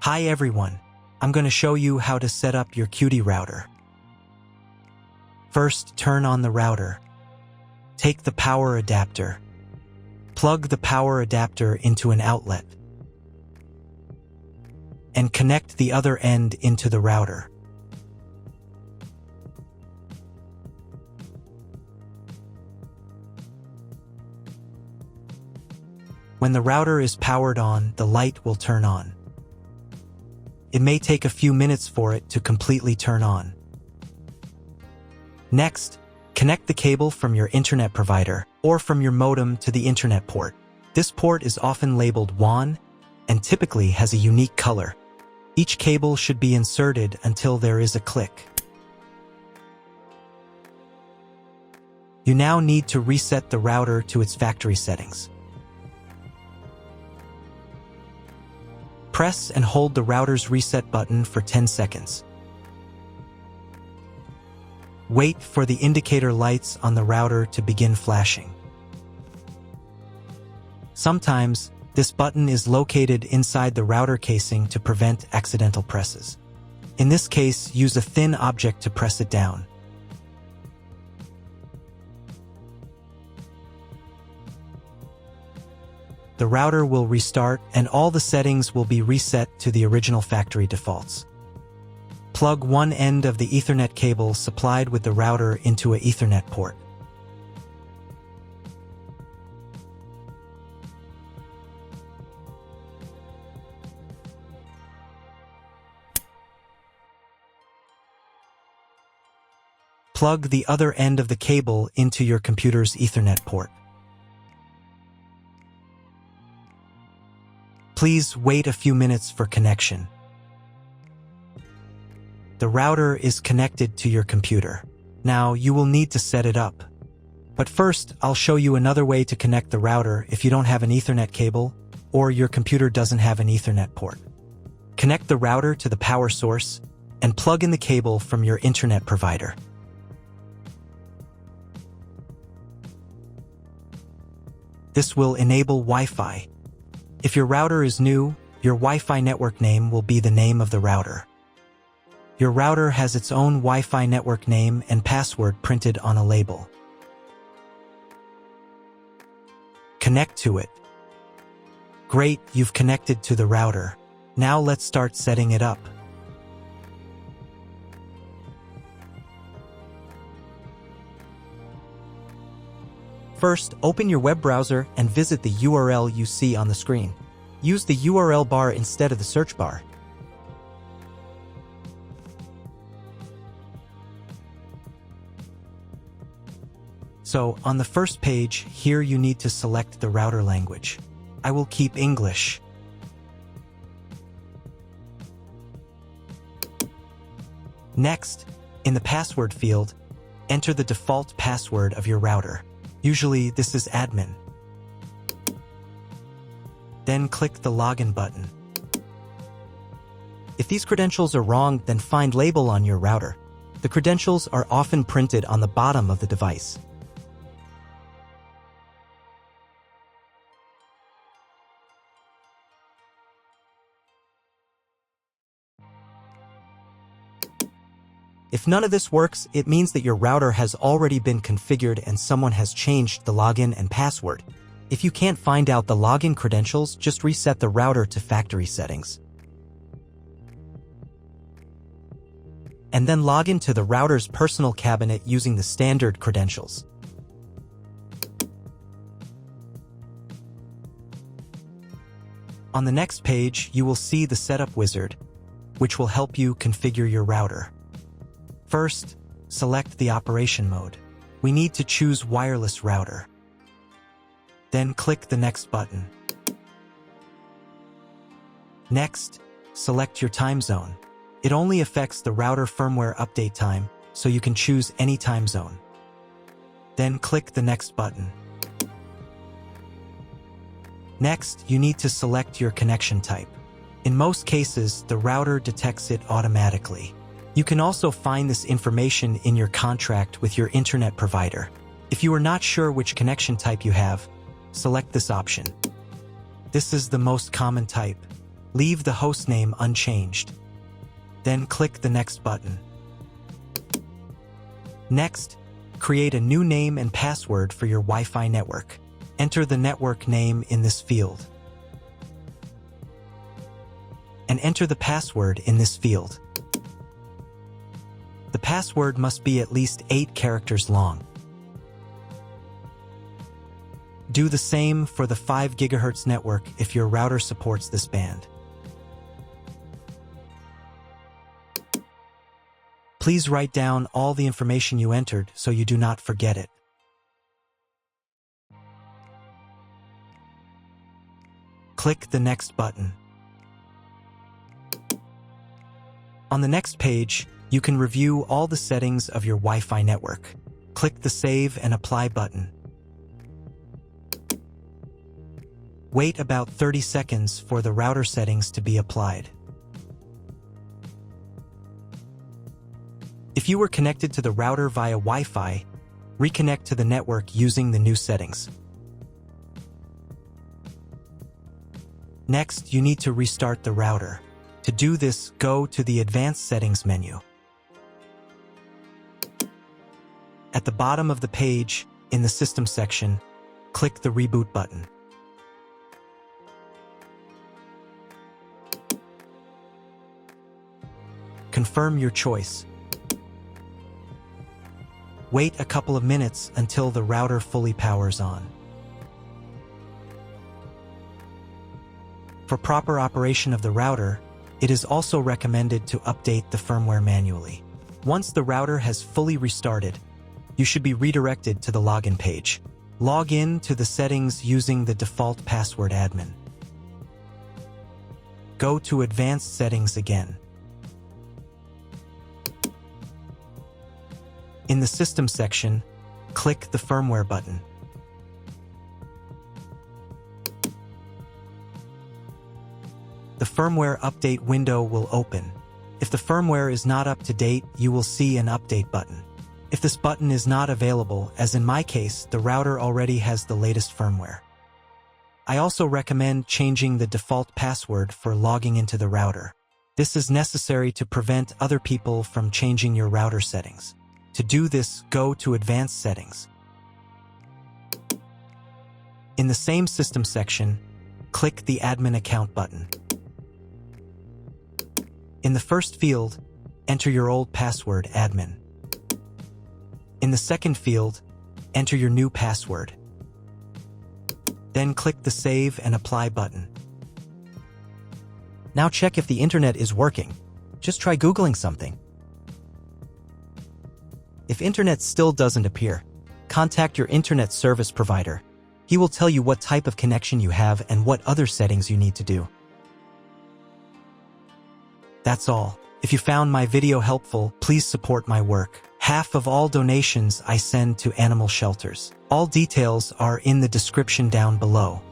Hi everyone, I'm going to show you how to set up your Cudy router. First, turn on the router. Take the power adapter. Plug the power adapter into an outlet. And connect the other end into the router. When the router is powered on, the light will turn on. It may take a few minutes for it to completely turn on. Next, connect the cable from your internet provider or from your modem to the internet port. This port is often labeled WAN and typically has a unique color. Each cable should be inserted until there is a click. You now need to reset the router to its factory settings. Press and hold the router's reset button for 10 seconds. Wait for the indicator lights on the router to begin flashing. Sometimes, this button is located inside the router casing to prevent accidental presses. In this case, use a thin object to press it down. The router will restart and all the settings will be reset to the original factory defaults. Plug one end of the Ethernet cable supplied with the router into an Ethernet port. Plug the other end of the cable into your computer's Ethernet port. Please wait a few minutes for connection. The router is connected to your computer. Now you will need to set it up. But first, I'll show you another way to connect the router if you don't have an Ethernet cable or your computer doesn't have an Ethernet port. Connect the router to the power source and plug in the cable from your internet provider. This will enable Wi-Fi. If your router is new, your Wi-Fi network name will be the name of the router. Your router has its own Wi-Fi network name and password printed on a label. Connect to it. Great, you've connected to the router. Now let's start setting it up. First, open your web browser and visit the URL you see on the screen. Use the URL bar instead of the search bar. So, on the first page, here you need to select the router language. I will keep English. Next, in the password field, enter the default password of your router. Usually, this is admin. Then click the login button. If these credentials are wrong, then find label on your router. The credentials are often printed on the bottom of the device. If none of this works, it means that your router has already been configured and someone has changed the login and password. If you can't find out the login credentials, just reset the router to factory settings. And then log into the router's personal cabinet using the standard credentials. On the next page, you will see the setup wizard, which will help you configure your router. First, select the operation mode. We need to choose wireless router. Then click the next button. Next, select your time zone. It only affects the router firmware update time, so you can choose any time zone. Then click the next button. Next, you need to select your connection type. In most cases, the router detects it automatically. You can also find this information in your contract with your internet provider. If you are not sure which connection type you have, select this option. This is the most common type, Leave the hostname unchanged. Then click the Next button. Next, create a new name and password for your Wi-Fi network. Enter the network name in this field. And enter the password in this field. The password must be at least 8 characters long. Do the same for the 5 GHz network if your router supports this band. Please write down all the information you entered so you do not forget it. Click the Next button. On the next page, you can review all the settings of your Wi-Fi network. Click the Save and Apply button. Wait about 30 seconds for the router settings to be applied. If you were connected to the router via Wi-Fi, reconnect to the network using the new settings. Next, you need to restart the router. To do this, go to the Advanced Settings menu. At the bottom of the page, in the System section, click the Reboot button. Confirm your choice. Wait a couple of minutes until the router fully powers on. For proper operation of the router, it is also recommended to update the firmware manually. Once the router has fully restarted, you should be redirected to the login page. Log in to the settings using the default password admin. Go to Advanced Settings again. In the System section, click the Firmware button. The firmware update window will open. If the firmware is not up to date, you will see an Update button. If this button is not available, as in my case, the router already has the latest firmware. I also recommend changing the default password for logging into the router. This is necessary to prevent other people from changing your router settings. To do this, go to Advanced Settings. In the same System section, click the Admin Account button. In the first field, enter your old password, admin. In the second field, enter your new password. Then click the Save and Apply button. Now check if the internet is working. Just try Googling something. If internet still doesn't appear, contact your internet service provider. He will tell you what type of connection you have and what other settings you need to do. That's all. If you found my video helpful, please support my work. Half of all donations I send to animal shelters. All details are in the description down below.